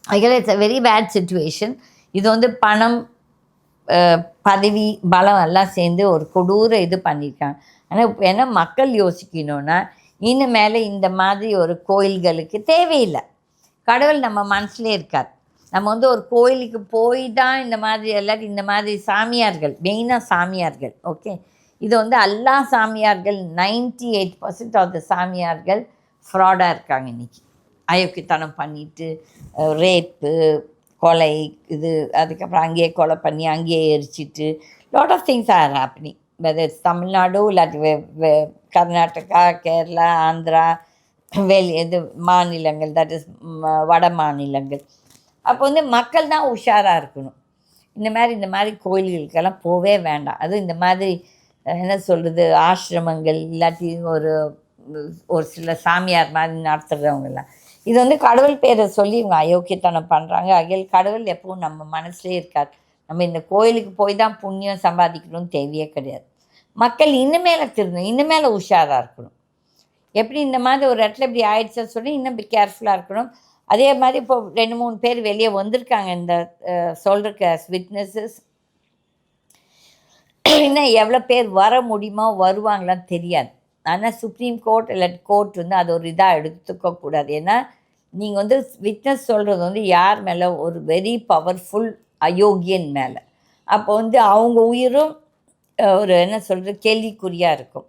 அதில் it's a very bad situation. இது வந்து பணம், பதவி, பலம் எல்லாம் சேர்ந்து ஒரு கொடூர இது பண்ணியிருக்காங்க. ஆனால் இப்போ என்ன மக்கள் யோசிக்கணும்னா, இனிமேல் இந்த மாதிரி ஒரு கோயில்களுக்கு தேவையில்லை. கடவுள் நம்ம மனசுலே இருக்கார். நம்ம வந்து ஒரு கோயிலுக்கு போய் தான் இந்த மாதிரி இல்லாட்டி இந்த மாதிரி சாமியார்கள், மெயினாக சாமியார்கள், ஓகே. இது வந்து எல்லா சாமியார்கள் 98% ஆஃப் த சாமியார்கள் ஃப்ராடாக இருக்காங்க இன்றைக்கி. அயோக்கியத்தனம் பண்ணிட்டு, ரேப்பு, கொலை, இது அதுக்கப்புறம் அங்கேயே கொலை பண்ணி அங்கேயே எரிச்சிட்டு lot of things are happening. Whether it's Tamil Nadu இல்லாட்டி கர்நாடகா, கேரளா, ஆந்திரா, இது மாநிலங்கள், தட் இஸ் வட மாநிலங்கள். அப்போ வந்து மக்கள் தான் உஷாராக இருக்கணும். இந்த மாதிரி கோயில்களுக்கெல்லாம் போவே வேண்டாம். அதுவும் இந்த மாதிரி என்ன சொல்கிறது, ஆசிரமங்கள் இல்லாட்டி ஒரு சில சாமியார் மாதிரி நடத்துகிறவங்கெல்லாம் இது வந்து கடவுள் பேரை சொல்லி இவங்க அயோக்கியத்தனம் பண்ணுறாங்க. அகில் கடவுள் எப்பவும் நம்ம மனசுலேயே இருக்கார். நம்ம இந்த கோயிலுக்கு போய் தான் புண்ணியம் சம்பாதிக்கணும்னு தேவையே கிடையாது. மக்கள் இன்னுமேல திருந்தணும், இன்னுமேல உஷாராக இருக்கணும். எப்படி இந்த மாதிரி ஒரு இடத்துல இப்படி ஆயிடுச்சுன்னு சொல்லி இன்னும் கேர்ஃபுல்லாக இருக்கணும். அதே மாதிரி இப்போ 2-3 பேர் வெளியே வந்திருக்காங்க இந்த சொல்கிறக்கு விட்னஸஸ். இன்னும் எவ்வளோ பேர் வர முடியுமோ வருவாங்களான்னு தெரியாது. ஆனால் சுப்ரீம் கோர்ட் இல்லாட்டி கோர்ட் வந்து அது ஒரு இதாக எடுத்துக்கக்கூடாது. ஏன்னா நீங்கள் வந்து விட்னஸ் சொல்கிறது வந்து யார் மேலே, ஒரு வெரி பவர்ஃபுல் அயோக்கியன் மேலே. அப்போ வந்து அவங்க உயிரும் ஒரு என்ன சொல்கிறது கேள்விக்குறியாக இருக்கும்.